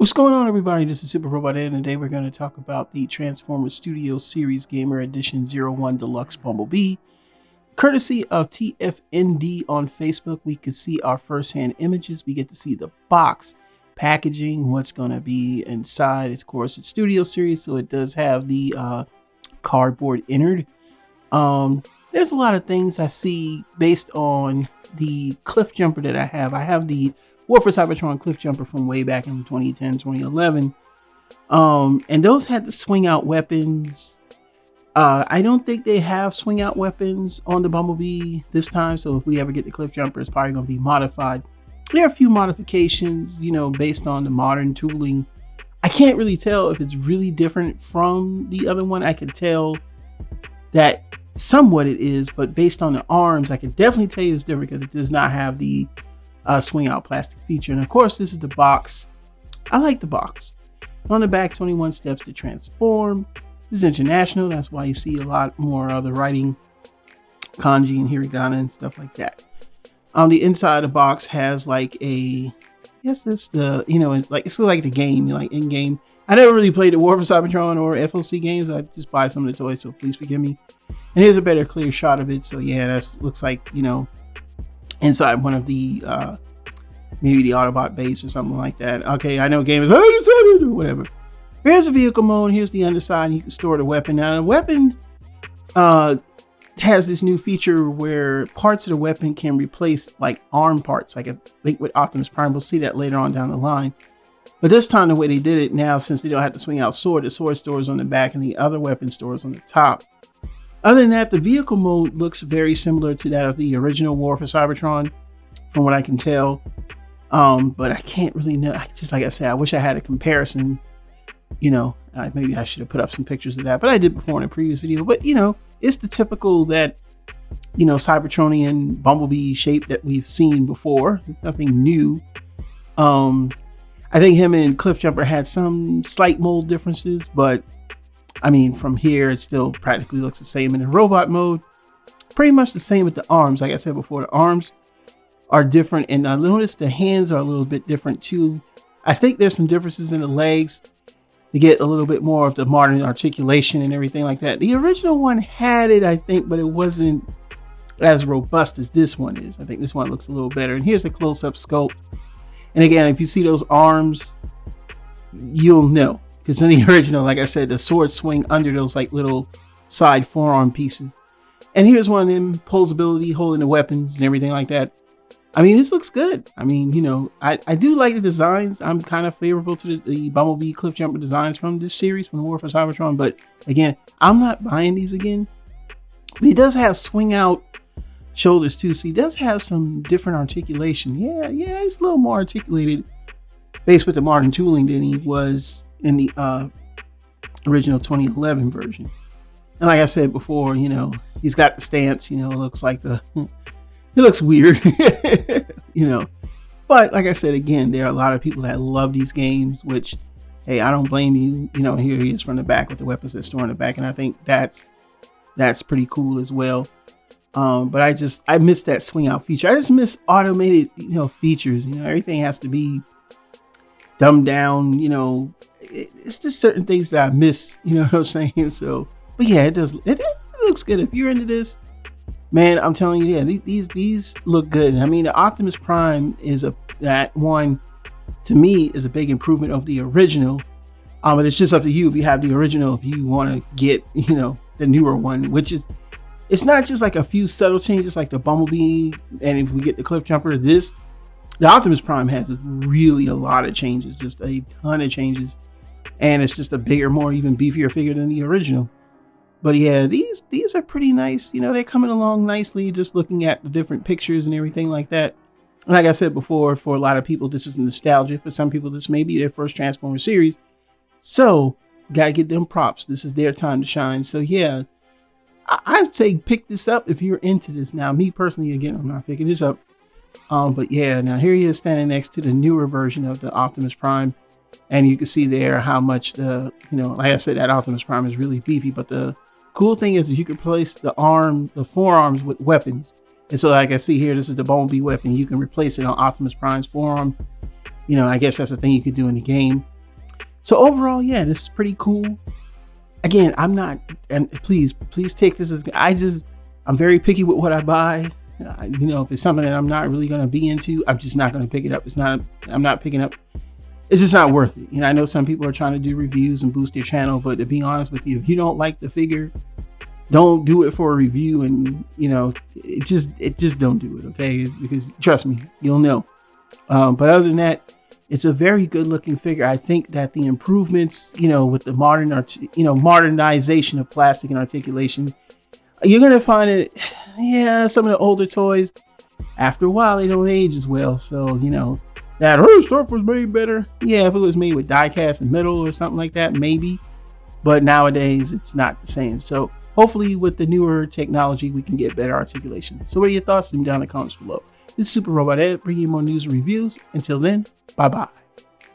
What's going on, everybody? This is Super Robot Ed, and today we're going to talk about the Transformers Studio Series Gamer Edition 01 Deluxe Bumblebee. Courtesy of TFND on Facebook, we can see our first-hand images. We get to see the box, packaging, what's going to be inside. Of course, it's Studio Series, so it does have the cardboard innard. There's a lot of things I see based on the cliff jumper that I have. I have the War for Cybertron cliff jumper from way back in 2010, 2011. And those had the swing out weapons. I don't think they have swing out weapons on the Bumblebee this time. So if we ever get the cliff jumper, it's probably going to be modified. There are a few modifications, based on the modern tooling. I can't really tell if it's really different from the other one. I can tell that somewhat it is, but based on the arms, I can definitely tell you it's different because it does not have the swing out plastic feature. And of course, this is the box. I like the box. On the back, 21 steps to transform. This is international. That's why you see a lot more of the writing, kanji and hiragana and stuff like that. On the inside of the box has like a, it's like the game, like in game. I never really played the War for Cybertron or FOC games. I just buy some of the toys, so please forgive me. And here's a better, clear shot of it. So yeah, that looks like, inside one of the maybe the Autobot base or something like that. Okay, I know gamers whatever. Here's the vehicle mode. Here's the underside. You can store the weapon. Now the weapon has this new feature where parts of the weapon can replace like arm parts, like I think with Optimus Prime. We'll see that later on down the line. But this time, the way they did it now, since they don't have to swing out sword, the sword stores on the back and the other weapon stores on the top. Other than that, the vehicle mode looks very similar to that of the original War for Cybertron, from what I can tell. But I can't really know. Just like I said, I wish I had a comparison. Maybe I should have put up some pictures of that, but I did before in a previous video. But it's the typical that Cybertronian Bumblebee shape that we've seen before. It's nothing new. I think him and Cliffjumper had some slight mold differences, but I mean, from here, it still practically looks the same. In the robot mode, pretty much the same with the arms. Like I said before, the arms are different, and I noticed the hands are a little bit different too. I think there's some differences in the legs to get a little bit more of the modern articulation and everything like that. The original one had it, I think, but it wasn't as robust as this one is. I think this one looks a little better. And here's a close-up sculpt. And again, if you see those arms, you'll know. Because in the original, like I said, the swords swing under those like little side forearm pieces. And here's one of them, posability, holding the weapons and everything like that. I mean, this looks good. I mean, I do like the designs. I'm kind of favorable to the Bumblebee Cliffjumper designs from this series, from War for Cybertron. But again, I'm not buying these again. But he does have swing out shoulders too. So he does have some different articulation. Yeah, he's a little more articulated based with the modern tooling than he was in the original 2011 version. And like I said before, he's got the stance, it looks like it looks weird, but like I said, again, there are a lot of people that love these games, which, hey, I don't blame you. Here he is from the back with the weapons that store in the back. And I think that's pretty cool as well. But I miss that swing out feature. I just miss automated, features, everything has to be dumbed down, it's just certain things that I miss, you know what I'm saying? So, but yeah, it looks good. If you're into this, man, I'm telling you, yeah, these look good. I mean, the Optimus Prime that one to me is a big improvement of the original. But it's just up to you if you have the original, if you want to get, the newer one, which is, it's not just like a few subtle changes like the Bumblebee. And if we get the Cliff Jumper, the Optimus Prime has really a lot of changes, just a ton of changes. And it's just a bigger, more even beefier figure than the original. But yeah, these are pretty nice. They're coming along nicely, just looking at the different pictures and everything like that. Like I said before, for a lot of people, this is nostalgia. For some people, this may be their first Transformers series. So, gotta get them props. This is their time to shine. So yeah, I'd say pick this up if you're into this. Now, me personally, again, I'm not picking this up. But yeah, now here he is standing next to the newer version of the Optimus Prime. And you can see there how much like I said, that Optimus Prime is really beefy. But the cool thing is that you can replace the forearms with weapons. And so like I see here, this is the Bumblebee weapon. You can replace it on Optimus Prime's forearm. I guess that's a thing you could do in the game. So overall, yeah, this is pretty cool. Again, I'm not, and please take this as, I'm very picky with what I buy. You know, if it's something that I'm not really going to be into, I'm just not going to pick it up. I'm not picking up. It's just not worth it. You know, I know some people are trying to do reviews and boost their channel, but to be honest with you, if you don't like the figure, don't do it for a review. And you know, it just don't do it. Okay, because trust me, you'll know. But other than that, it's a very good looking figure. I think that the improvements, you know, with the modernization of plastic and articulation, you're going to find it, yeah, some of the older toys, after a while, they don't age as well. So, you know, that stuff was made better. Yeah, if it was made with die cast and metal or something like that, maybe. But nowadays, it's not the same. So hopefully with the newer technology, we can get better articulation. So what are your thoughts? Leave them down in the comments below. This is Super Robot Ed, bringing you more news and reviews. Until then, bye-bye.